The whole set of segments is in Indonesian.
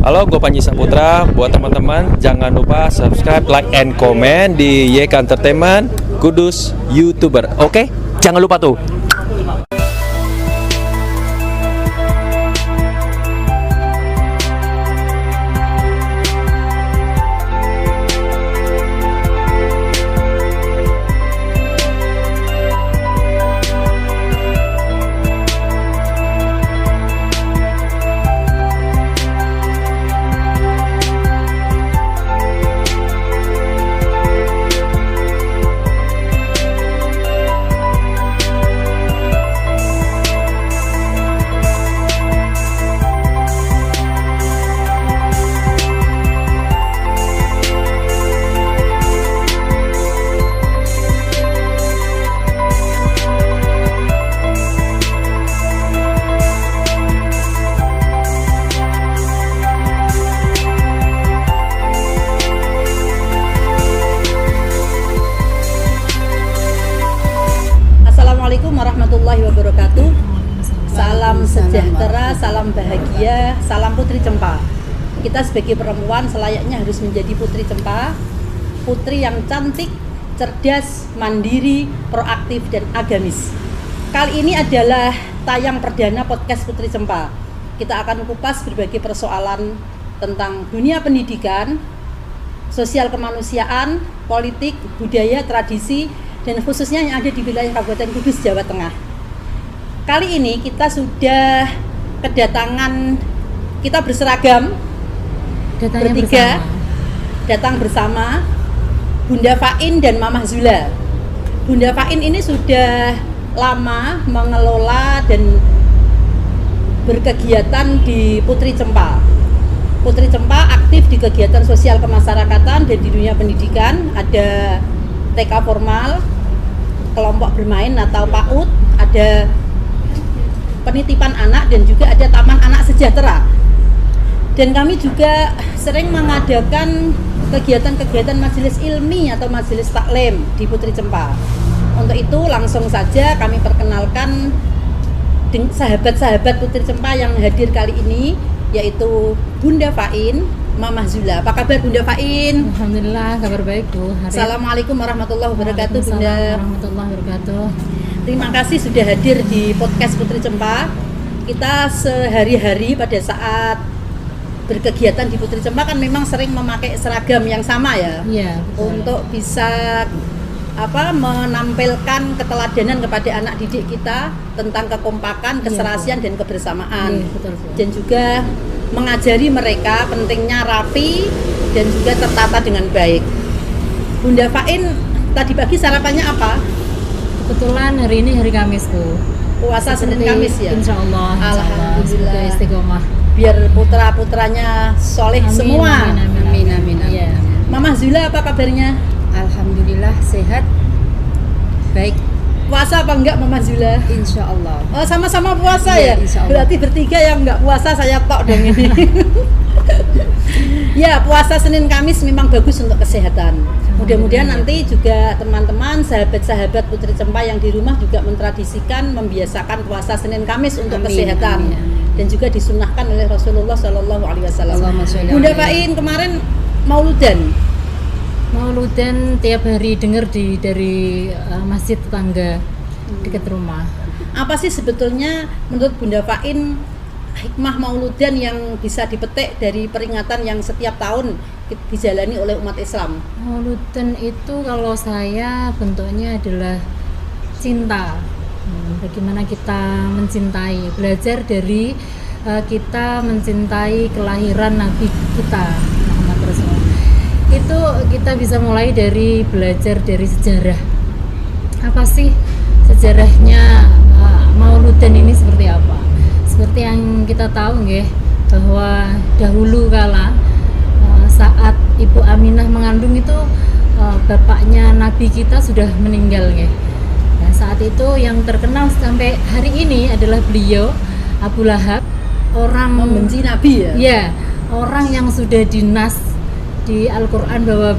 Halo, gue Panji Saputra. Buat teman-teman, jangan lupa subscribe, like, and comment di YK Entertainment Kudus YouTuber. Oke? Jangan lupa tuh. Assalamualaikum warahmatullahi wabarakatuh. Salam sejahtera, salam bahagia, salam Putri Cempa. Kita sebagai perempuan selayaknya harus menjadi Putri Cempa, putri yang cantik, cerdas, mandiri, proaktif, dan agamis. Kali ini adalah tayang perdana podcast Putri Cempa. Kita akan kupas berbagai persoalan tentang dunia pendidikan, sosial kemanusiaan, politik, budaya, tradisi, dan khususnya yang ada di wilayah Kabupaten Kudus, Jawa Tengah. Kali ini kita sudah kedatangan, kita berseragam, bertiga, datang bersama Bunda Fain dan Mamah Zula. Bunda Fain ini sudah lama mengelola dan berkegiatan di Putri Cempa. Putri Cempa aktif di kegiatan sosial kemasyarakatan dan di dunia pendidikan. Ada TK formal, kelompok bermain atau PAUD, ada penitipan anak, dan juga ada taman anak sejahtera. Dan kami juga sering mengadakan kegiatan-kegiatan majelis ilmi atau majelis taklim di Putri Cempa. Untuk itu langsung saja kami perkenalkan sahabat-sahabat Putri Cempa yang hadir kali ini, yaitu Bunda Fain, Mamah Zula. Apa kabar Bunda Fain? Alhamdulillah, kabar baik Bu. Assalamualaikum warahmatullahi wabarakatuh Bunda. Warahmatullahi wabarakatuh. Terima kasih sudah hadir di podcast Putri Cempa. Kita sehari-hari pada saat berkegiatan di Putri Cempa kan memang sering memakai seragam yang sama ya. Iya, betul. Untuk bisa menampilkan keteladanan kepada anak didik kita tentang kekompakan, keserasian, dan kebersamaan. Iya, betul, Bu. Dan juga mengajari mereka pentingnya rapi dan juga tertata dengan baik. Bunda Fain, tadi pagi sarapannya apa? Kebetulan hari ini hari Kamis Bu. Puasa Senin Kamis ya? Insya Allah. Alhamdulillah. Semoga istiqomah. Biar putra-putranya soleh Amin, semua. Amin, amin. Iya. Mamah Zula apa kabarnya? Alhamdulillah sehat, baik, Puasa apa enggak Mamah Zula? insya Allah. Oh, sama-sama puasa Iya, ya? insya Allah. Berarti bertiga yang enggak puasa, saya tok dong ini. Ya, puasa Senin Kamis memang bagus untuk kesehatan. Mudah-mudahan nanti juga teman-teman, sahabat-sahabat Putri Cempa yang di rumah juga mentradisikan, membiasakan puasa Senin Kamis untuk Amin, kesehatan. amin, amin. Dan juga disunahkan oleh Rasulullah Shallallahu Alaihi Wasallam. Allahumma sholli Bunda alaihi. Fain kemarin Mauludan. Mauludan tiap hari dengar dari masjid tetangga dekat rumah. Apa sih sebetulnya menurut Bunda Fain hikmah Mauludan yang bisa dipetik dari peringatan yang setiap tahun dijalani oleh umat Islam? Mauludan itu kalau saya bentuknya adalah cinta. Bagaimana kita mencintai, belajar dari kita mencintai kelahiran Nabi kita Muhammad Rasulullah. Itu kita bisa mulai dari belajar dari sejarah. Apa sih sejarahnya Mauludan ini seperti apa? Seperti yang kita tahu nggih, bahwa dahulu kala saat Ibu Aminah mengandung itu bapaknya Nabi kita sudah meninggal nggih. Nah, saat itu yang terkenal sampai hari ini adalah beliau Abu Lahab, orang Membenci Nabi ya? Ya, orang yang sudah dinas di Al-Quran bahwa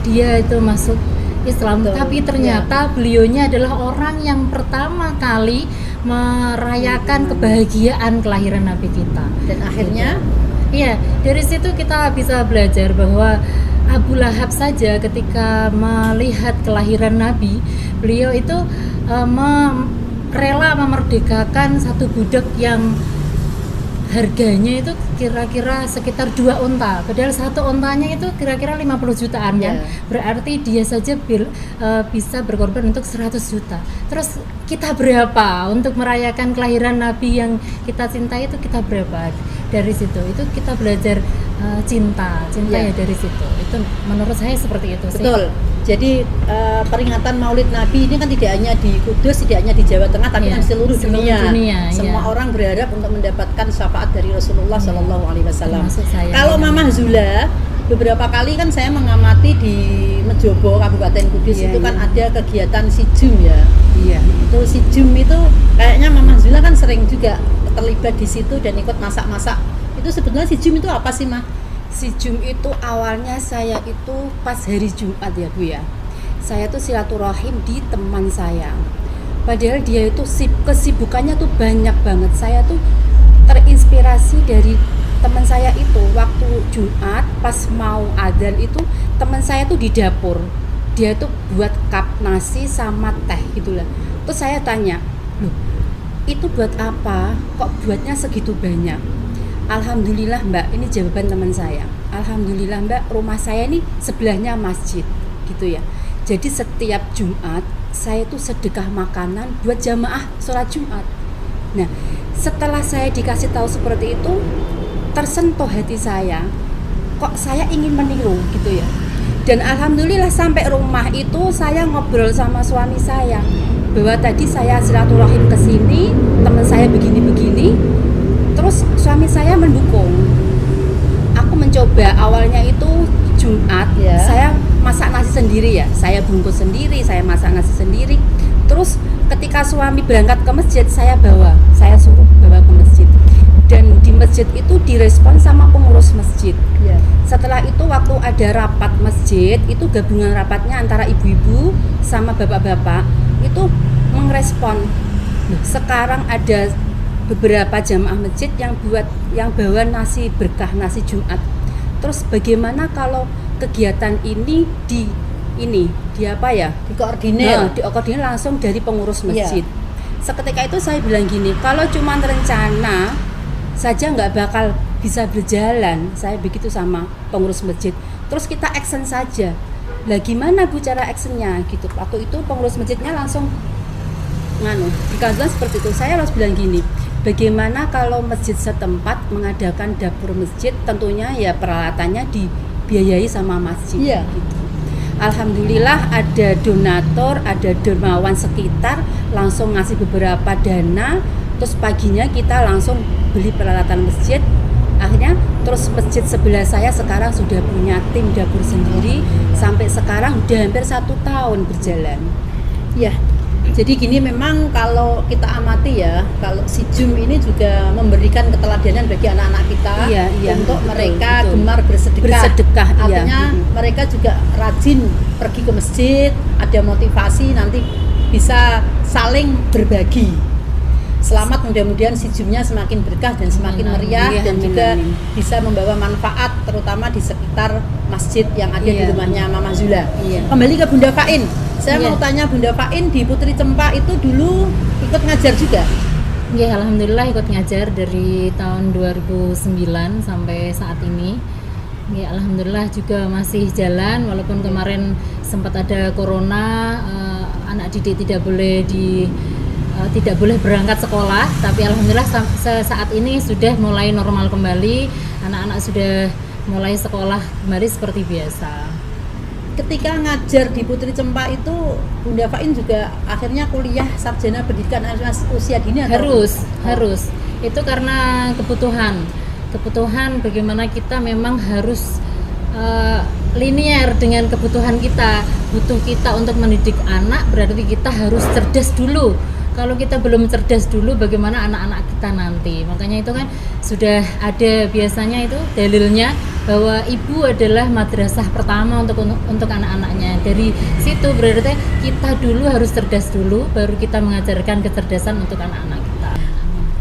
dia itu masuk Islam. Betul, Tapi ternyata beliaunya adalah orang yang pertama kali merayakan kebahagiaan kelahiran Nabi kita. Dan akhirnya Iya, dari situ kita bisa belajar bahwa Abu Lahab saja ketika melihat kelahiran Nabi, beliau itu rela memerdekakan satu budak yang harganya itu kira-kira sekitar 2 unta, padahal satu untanya itu kira-kira 50 jutaan kan. Berarti dia saja bisa berkorban untuk 100 juta. Terus kita berapa untuk merayakan kelahiran Nabi yang kita cintai, itu kita berapa? Dari situ itu kita belajar cinta ya dari situ. Itu menurut saya seperti itu sih. Betul. Jadi peringatan Maulid Nabi ini kan tidak hanya di Kudus, tidak hanya di Jawa Tengah, tapi Iya, kan seluruh dunia. iya. Semua orang berharap untuk mendapatkan syafaat dari Rasulullah Shallallahu Alaihi Wasallam. Termasuk saya. Kalau Mamah Zula, beberapa kali kan saya mengamati di Mejobo, Kabupaten Kudus Iya, itu kan iya. ada kegiatan sijum ya. Iya. Itu sijum itu kayaknya Mamah Zula kan sering juga terlibat di situ dan ikut masak-masak. Itu sebetulnya sijum itu apa sih, Mah? Si Jum itu awalnya saya itu pas hari Jumat ya Bu ya. Saya tuh silaturahim di teman saya. Padahal dia itu kesibukannya tuh banyak banget. Saya tuh terinspirasi dari teman saya itu. Waktu Jumat pas mau adzan itu teman saya tuh di dapur. Dia tuh buat cup nasi sama teh gitulah. Terus saya tanya, "Loh, itu buat apa? Kok buatnya segitu banyak?" Alhamdulillah Mbak, ini jawaban teman saya. Alhamdulillah Mbak, rumah saya ini sebelahnya masjid gitu ya. Jadi setiap Jumat saya tuh sedekah makanan buat jamaah sholat Jumat. Nah, setelah saya dikasih tahu seperti itu, tersentuh hati saya. Kok saya ingin meniru gitu ya. Dan alhamdulillah sampai rumah itu saya ngobrol sama suami saya bahwa tadi saya silaturahim ke sini, teman saya begini-begini. Terus suami saya mendukung. Aku mencoba awalnya itu Jumat, saya masak nasi sendiri ya. Saya bungkus sendiri, saya masak nasi sendiri. Terus ketika suami berangkat ke masjid, saya suruh bawa ke masjid. Dan di masjid itu direspon sama pengurus masjid. Setelah itu waktu ada rapat masjid, itu gabungan rapatnya antara ibu-ibu sama bapak-bapak, itu mengrespon. Sekarang ada beberapa jamaah masjid yang bawa nasi berkah, nasi Jumat. Terus bagaimana kalau kegiatan ini dikoordinir langsung dari pengurus masjid. Seketika itu saya bilang gini, kalau cuma rencana saja nggak bakal bisa berjalan. Saya begitu sama pengurus masjid. Terus kita action saja. Lah gimana Bu cara actionnya gitu. Waktu itu pengurus masjidnya langsung dikatakan seperti itu. Saya harus bilang gini, bagaimana kalau masjid setempat mengadakan dapur masjid, tentunya ya peralatannya dibiayai sama masjid. Gitu. Alhamdulillah ada donatur, ada dermawan sekitar langsung ngasih beberapa dana. Terus paginya kita langsung beli peralatan masjid. Akhirnya terus masjid sebelah saya sekarang sudah punya tim dapur sendiri. Sampai sekarang udah hampir 1 tahun berjalan. Ya. Jadi gini, memang kalau kita amati ya, kalau si Jum ini juga memberikan keteladanan bagi anak-anak kita untuk mereka gemar bersedekah. Artinya mereka juga rajin pergi ke masjid, ada motivasi nanti bisa saling berbagi. Selamat, mudah-mudahan si Jumnya semakin berkah dan semakin meriah dan juga bisa membawa manfaat terutama di sekitar masjid yang ada di rumahnya Mama Zula. Kembali ke Bunda Fain. Saya mau tanya Bunda Fain, di Putri Cempa itu dulu ikut ngajar juga? Ya, alhamdulillah ikut ngajar dari tahun 2009 sampai saat ini. Ya, alhamdulillah juga masih jalan walaupun kemarin sempat ada corona, anak didik tidak boleh berangkat sekolah, tapi alhamdulillah saat ini sudah mulai normal kembali, anak-anak sudah mulai sekolah kembali seperti biasa. Ketika ngajar di Putri Cempa itu Bunda Fain juga akhirnya kuliah sarjana pendidikan usia dini atau? Harus. Itu karena kebutuhan bagaimana kita memang harus linear dengan kebutuhan kita. Butuh kita untuk mendidik anak, berarti kita harus cerdas dulu. Kalau kita belum cerdas dulu, bagaimana anak-anak kita nanti? Makanya itu kan sudah ada biasanya itu dalilnya bahwa ibu adalah madrasah pertama untuk anak-anaknya. Dari situ berarti kita dulu harus cerdas dulu, baru kita mengajarkan kecerdasan untuk anak-anak kita.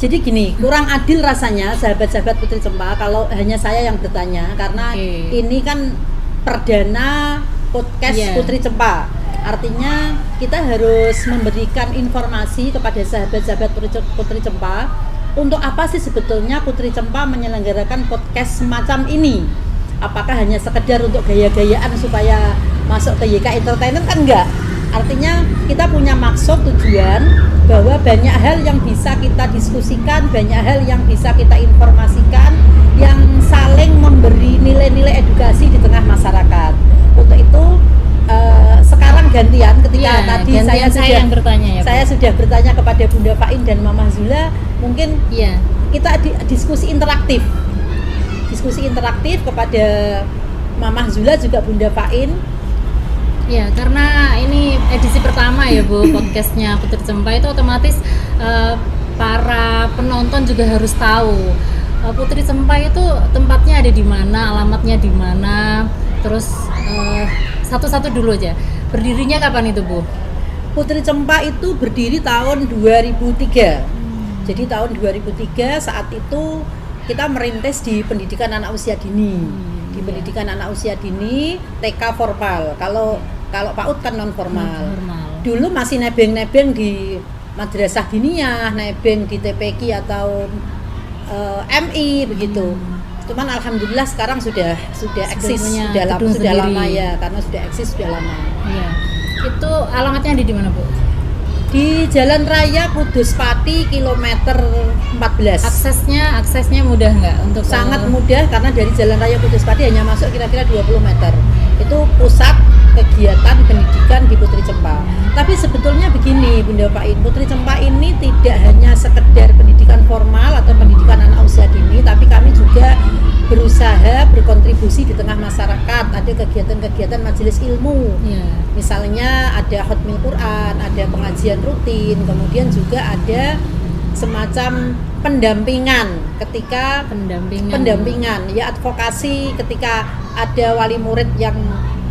Jadi gini, kurang adil rasanya sahabat-sahabat Putri Cempa kalau hanya saya yang bertanya, karena Oke. ini kan perdana podcast Iya. Putri Cempa. Artinya kita harus memberikan informasi kepada sahabat-sahabat Putri Cempa untuk apa sih sebetulnya Putri Cempa menyelenggarakan podcast semacam ini. Apakah hanya sekedar untuk gaya-gayaan supaya masuk ke YK Entertainment? Kan enggak. Artinya kita punya maksud, tujuan bahwa banyak hal yang bisa kita diskusikan, banyak hal yang bisa kita informasikan, yang saling memberi nilai-nilai edukasi di tengah masyarakat. Untuk itu sekarang gantian ketika Iya, tadi gantian saya yang bertanya ya, Bu. saya sudah bertanya kepada Bunda Fain dan Mama Zula, mungkin Iya. kita diskusi interaktif kepada Mama Zula juga Bunda Fain. Ya, karena ini edisi pertama ya Bu, podcastnya Putri Cempa, itu otomatis para penonton juga harus tahu Putri Cempa itu tempatnya ada di mana, alamatnya di mana, terus satu-satu dulu aja. Berdirinya kapan itu Bu? Putri Cempa itu berdiri tahun 2003. Jadi tahun 2003 saat itu kita merintis di pendidikan anak usia dini. Di pendidikan anak usia dini TK formal. Kalau PAUD kan non formal. Dulu masih nebeng-nebeng di madrasah diniyah, nebeng di TPQ atau MI begitu. Cuman alhamdulillah sekarang sudah eksis, punya sudah gedung lama sendiri. ya, karena sudah eksis sudah lama. Iya. Itu alamatnya ada di mana Bu? Di Jalan Raya Kudus Pati kilometer 14. Aksesnya mudah nggak untuk Sangat mudah karena dari Jalan Raya Kudus Pati hanya masuk kira-kira 20 meter. Itu pusat kegiatan pendidikan di Putri Cempa. Tapi sebetulnya begini Bunda Fain, Putri Cempa ini tidak hanya sekedar pendidikan formal atau pendidikan anak usia dini, tapi kami juga berusaha berkontribusi di tengah masyarakat. Ada kegiatan-kegiatan majelis ilmu. Iya. Misalnya ada khotmil Quran, ada pengajian rutin, kemudian juga ada semacam pendampingan ketika pendampingan ya, advokasi ketika ada wali murid yang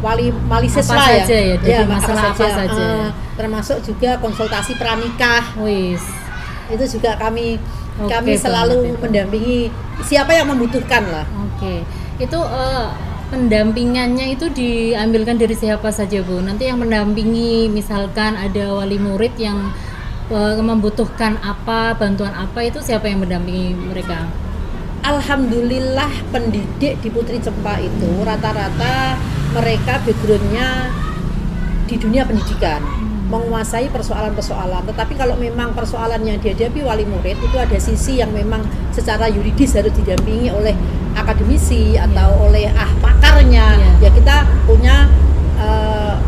wali siswa Apa saja ya, dari masalah apa saja. Termasuk juga konsultasi pranikah. Wis. Itu juga kami Oke, selalu banget itu. mendampingi siapa yang membutuhkan lah. Oke. Itu pendampingannya itu diambilkan dari siapa saja Bu? Nanti yang mendampingi misalkan ada wali murid yang membutuhkan apa, bantuan apa, itu siapa yang mendampingi mereka? Alhamdulillah pendidik di Putri Cempa itu rata-rata mereka backgroundnya di dunia pendidikan, menguasai persoalan-persoalan. Tetapi kalau memang persoalan yang dihadapi wali murid itu ada sisi yang memang secara yuridis harus didampingi oleh akademisi atau oleh pakarnya. Ya kita punya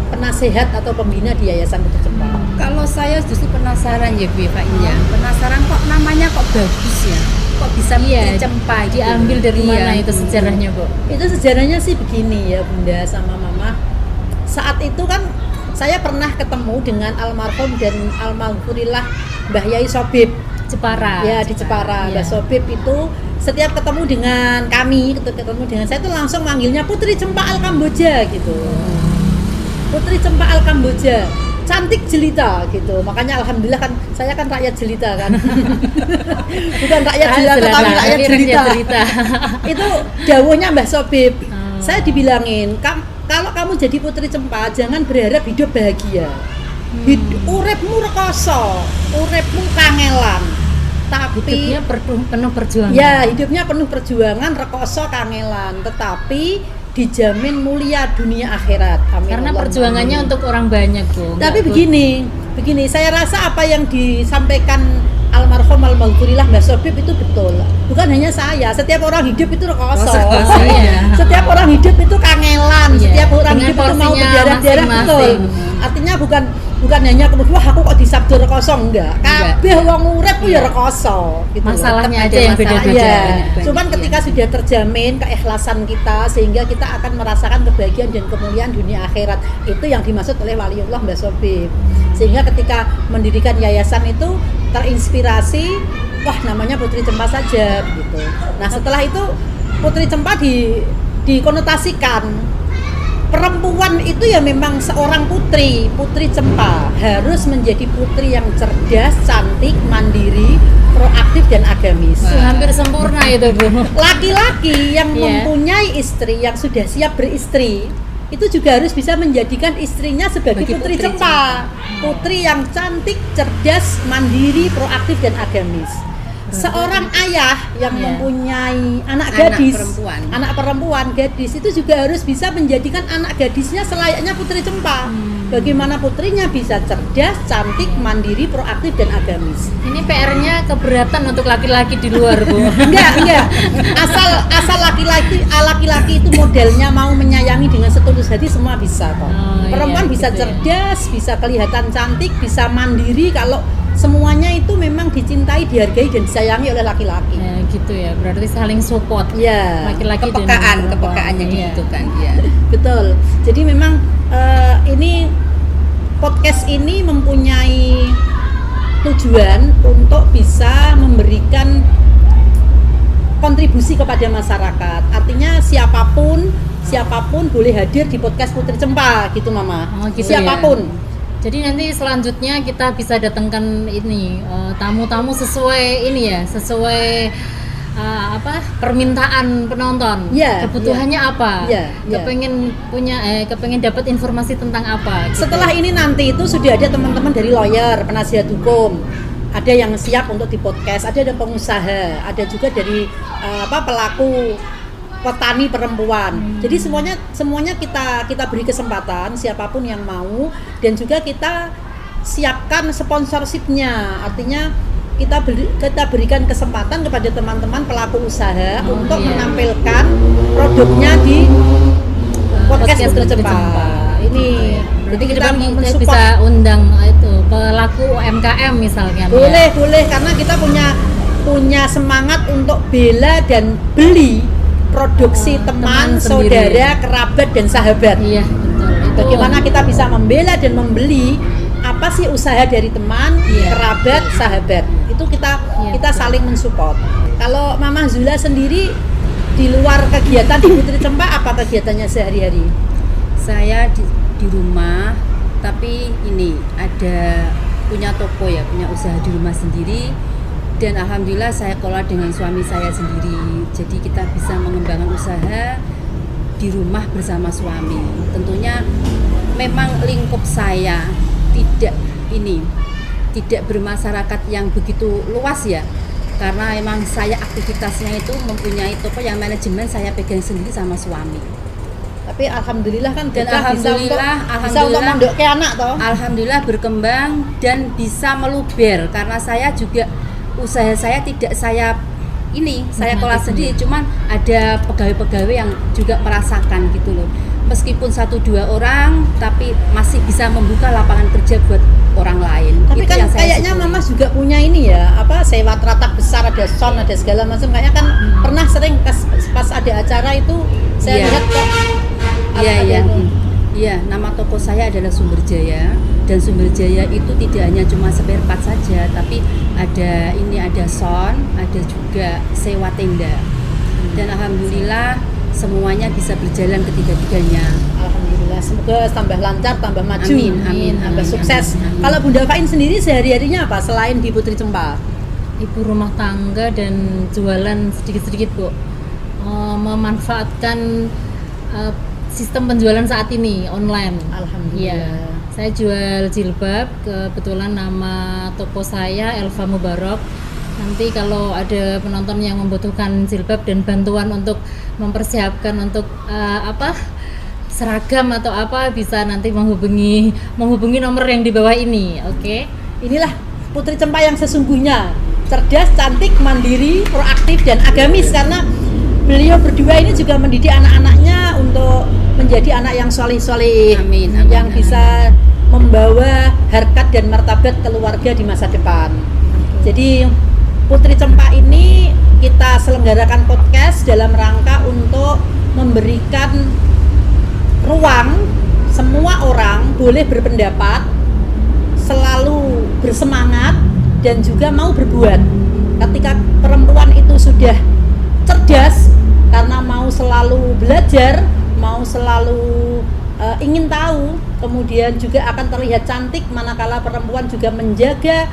penasehat atau pembina di Yayasan Putri Cempa. Kalau saya justru penasaran ya Bu Eva, iya. Penasaran kok namanya kok bagus ya? Kok bisa Putri Cempa gitu? Diambil dari Iya. mana itu sejarahnya Bu? Itu sejarahnya sih begini ya Bunda sama Mama. Saat itu kan saya pernah ketemu dengan almarhum dan almarhumillah Mbah Yai Sobib Jepara. ya di Jepara. Iya. Mbah Sobib itu setiap ketemu dengan kami, ketemu dengan saya itu langsung manggilnya Putri Cempa Al Kamboja gitu. Putri Cempa Al Kamboja, cantik jelita gitu. Makanya alhamdulillah kan saya kan rakyat jelita kan. Bukan rakyat jelata tapi rakyat jelita. Itu dawuhnya Mbah Sobib. Saya dibilangin, kalau kamu jadi Putri Cempa jangan berharap hidup bahagia. Uripmu rekoso, uripmu kangelan. Tapi Hidupnya penuh perjuangan. ya, hidupnya penuh perjuangan, rekoso kangelan, tetapi dijamin mulia dunia akhirat. Amin. Karena Allahumma perjuangannya amin. untuk orang banyak Bu. Tapi Nggak begini, saya rasa apa yang disampaikan almarhumillah Mbah Sobib itu betul. Bukan hanya saya, setiap orang hidup itu rekoso. Iya. Setiap orang hidup itu kangelan, Iya. setiap orang Dengan hidup itu mau porsinya berdarah-darah betul. masing-masing. Artinya bukan hanya kemudian wah aku kok disabdo rekoso, enggak. Kabeh wong urip ku ya rekoso gitu. loh. Masalahnya Tetap aja yang masalah. beda-beda. Iya. Banyak, Cuman iya. ketika sudah terjamin keikhlasan kita sehingga kita akan merasakan kebahagiaan dan kemuliaan dunia akhirat. Itu yang dimaksud oleh waliullah Mbah Sobib. Sehingga ketika mendirikan yayasan itu terinspirasi, wah namanya Putri Cempa saja gitu. Nah, setelah itu Putri Cempa dikonotasikan perempuan itu ya memang seorang putri Cempa harus menjadi putri yang cerdas, cantik, mandiri, proaktif dan agamis. Hampir sempurna itu Bu. Laki-laki yang Iya. mempunyai istri yang sudah siap beristri itu juga harus bisa menjadikan istrinya sebagai putri Cempa. Putri yang cantik, cerdas, mandiri, proaktif dan agamis. Seorang ayah yang Iya. mempunyai anak gadis, perempuan. anak perempuan gadis itu juga harus bisa menjadikan anak gadisnya selayaknya putri Cempa. Bagaimana putrinya bisa cerdas, cantik, mandiri, proaktif dan agamis. Ini PR-nya keberatan untuk laki-laki di luar Bu. Enggak. Asal laki-laki itu modelnya mau menyayangi dengan setulus hati semua bisa kok. Oh, Perempuan iya, bisa gitu ya. cerdas, bisa kelihatan cantik, bisa mandiri kalau semuanya itu memang dicintai, dihargai dan disayangi oleh laki-laki. Ya gitu ya, berarti saling support. Ya, Laki-laki dan kepekaan perempuan. yang Iya. dibutuhkan ya. betul. Jadi memang ini podcast ini mempunyai tujuan untuk bisa memberikan kontribusi kepada masyarakat. Artinya siapapun boleh hadir di podcast Putri Cempa gitu Mama. Oh, gitu Siapapun. ya. Jadi nanti selanjutnya kita bisa datangkan ini tamu-tamu sesuai ini ya, sesuai permintaan penonton. Iya, Kebutuhannya apa? Iya, iya. Kepengen dapat informasi tentang apa? Gitu. Setelah ini nanti itu sudah ada teman-teman dari lawyer, penasihat hukum. Ada yang siap untuk di podcast, ada pengusaha, ada juga dari pelaku petani perempuan. Jadi semuanya kita beri kesempatan siapapun yang mau, dan juga kita siapkan sponsorshipnya. Artinya kita berikan kesempatan kepada teman-teman pelaku usaha untuk iya. menampilkan produknya di podcast Putri Cempa. Ini Berarti jadi kita kita mensupport. bisa undang itu pelaku UMKM misalnya. Boleh karena kita punya semangat untuk bela dan beli produksi teman, sendiri. saudara, kerabat dan sahabat. Iya, betul. Itu Bagaimana kita bisa membela dan membeli apa sih usaha dari teman, Iya. kerabat, sahabat. Itu kita Iya. saling mensupport. Kalau Mama Zula sendiri di luar kegiatan di Putri Cempa, apa kegiatannya sehari-hari? Saya di rumah, tapi ini ada punya toko ya, punya usaha di rumah sendiri, dan alhamdulillah saya kelola dengan suami saya sendiri. Jadi kita bisa mengembangkan usaha di rumah bersama suami. Tentunya memang lingkup saya tidak bermasyarakat yang begitu luas ya, karena emang saya aktivitasnya itu mempunyai toko yang manajemen saya pegang sendiri sama suami. Tapi alhamdulillah kan Dan kita bisa untuk alhamdulillah mendokke anak toh. Alhamdulillah berkembang dan bisa meluber, karena saya juga usaha saya tidak saya kelola sendiri, cuman ada pegawai-pegawai yang juga merasakan gitu loh. Meskipun 1-2 orang, tapi masih bisa membuka lapangan kerja buat orang lain. Tapi Itu kan yang saya kayaknya syukuri. Mama juga punya ini ya, sewa teratak besar, ada sound, ada segala macam. Kayaknya kan pernah sering pas ada acara itu saya Iya. lihat kok. Iya. Iya, nama toko saya adalah Sumber Jaya, dan Sumber Jaya itu tidak hanya cuma spare part saja, tapi ada sound, ada juga sewa tenda. Dan alhamdulillah semuanya bisa berjalan ketiga-tiganya. Alhamdulillah, semoga tambah lancar, tambah maju, Amin, tambah amin, sukses. amin. Kalau Bunda Fain sendiri sehari-harinya apa selain di Putri Cempa? ibu rumah tangga dan jualan sedikit-sedikit Bu. Memanfaatkan sistem penjualan saat ini online. Alhamdulillah. Iya, saya jual jilbab. Kebetulan nama toko saya Elva Mubarok. Nanti kalau ada penonton yang membutuhkan jilbab dan bantuan untuk mempersiapkan untuk seragam atau apa, bisa nanti menghubungi nomor yang di bawah ini. Oke. Inilah Putri Cempa yang sesungguhnya, cerdas, cantik, mandiri, proaktif dan agamis, karena beliau berdua ini juga mendidik anak-anaknya untuk menjadi anak yang soleh-soleh, Amin, yang amin. bisa membawa harkat dan martabat keluarga di masa depan. Jadi Putri Cempa ini kita selenggarakan podcast dalam rangka untuk memberikan ruang semua orang boleh berpendapat, selalu bersemangat dan juga mau berbuat. Ketika perempuan itu sudah cerdas karena mau selalu belajar, mau selalu ingin tahu, kemudian juga akan terlihat cantik manakala perempuan juga menjaga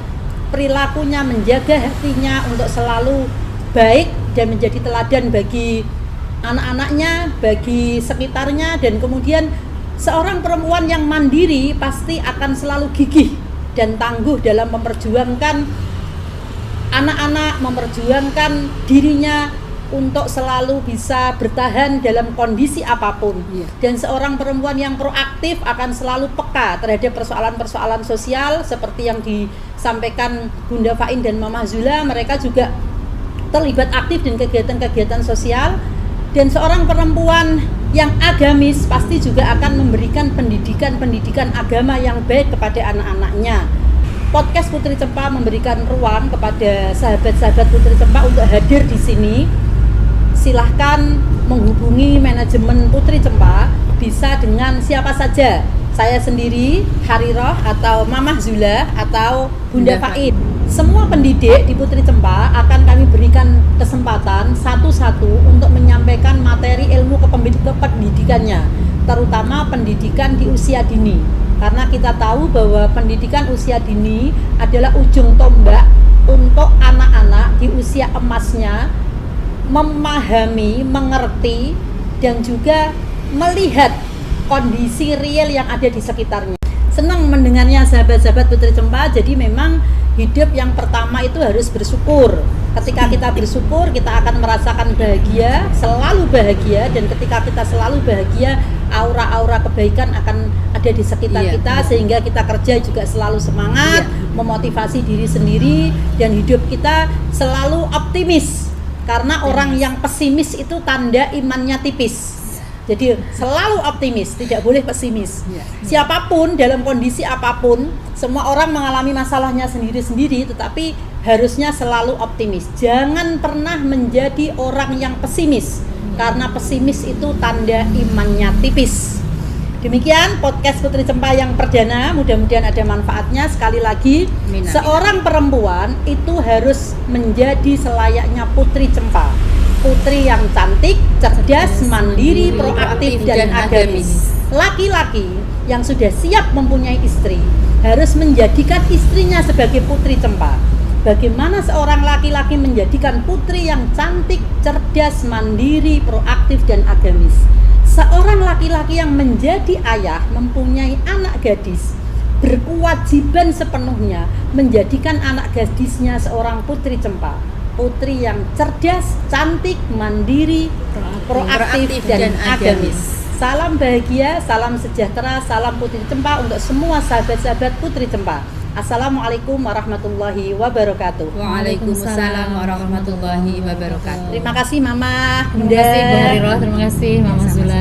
perilakunya, menjaga hatinya untuk selalu baik dan menjadi teladan bagi anak-anaknya, bagi sekitarnya. Dan kemudian seorang perempuan yang mandiri pasti akan selalu gigih dan tangguh dalam memperjuangkan anak-anak, memperjuangkan dirinya untuk selalu bisa bertahan dalam kondisi apapun. Dan seorang perempuan yang proaktif akan selalu peka terhadap persoalan-persoalan sosial seperti yang disampaikan Bunda Fain dan Mama Zula. Mereka juga terlibat aktif dan kegiatan-kegiatan sosial. Dan seorang perempuan yang agamis pasti juga akan memberikan pendidikan agama yang baik kepada anak-anaknya. Podcast Putri Cempa memberikan ruang kepada sahabat-sahabat Putri Cempa untuk hadir di sini. Silahkan menghubungi manajemen Putri Cempa, bisa dengan siapa saja, saya sendiri, Hariroh, atau Mamah Zula, atau Bunda Faid. Semua pendidik di Putri Cempa akan kami berikan kesempatan satu-satu untuk menyampaikan materi ilmu kependidikannya, terutama pendidikan di usia dini. Karena kita tahu bahwa pendidikan usia dini adalah ujung tombak untuk anak-anak di usia emasnya memahami, mengerti, dan juga melihat kondisi real yang ada di sekitarnya. Senang mendengarnya sahabat-sahabat Putri Cempa. Jadi memang hidup yang pertama itu harus bersyukur. Ketika kita bersyukur, kita akan merasakan bahagia, selalu bahagia. Dan ketika kita selalu bahagia, aura-aura kebaikan akan ada di sekitar kita, sehingga kita kerja juga selalu semangat, memotivasi diri sendiri, dan hidup kita selalu optimis. Karena orang yang pesimis itu tanda imannya tipis. Jadi selalu optimis, tidak boleh pesimis. Siapapun, dalam kondisi apapun, semua orang mengalami masalahnya sendiri-sendiri, tetapi harusnya selalu optimis. Jangan pernah menjadi orang yang pesimis, karena pesimis itu tanda imannya tipis. Demikian podcast Putri Cempa yang perdana, mudah-mudahan ada manfaatnya. Sekali lagi, seorang perempuan itu harus menjadi selayaknya Putri Cempa. Putri yang cantik, cerdas, mandiri, proaktif, dan agamis. Laki-laki yang sudah siap mempunyai istri harus menjadikan istrinya sebagai Putri Cempa. Bagaimana seorang laki-laki menjadikan putri yang cantik, cerdas, mandiri, proaktif, dan agamis? Seorang laki-laki yang menjadi ayah, mempunyai anak gadis, berkewajiban sepenuhnya menjadikan anak gadisnya seorang Putri Cempa. Putri yang cerdas, cantik, mandiri, proaktif, dan agamis. Salam bahagia, salam sejahtera, salam Putri Cempa untuk semua sahabat-sahabat Putri Cempa. Assalamualaikum warahmatullahi wabarakatuh. Waalaikumsalam warahmatullahi wabarakatuh. Terima kasih Mama, Terima kasih Bu Hariroh, terima kasih Mama Zula.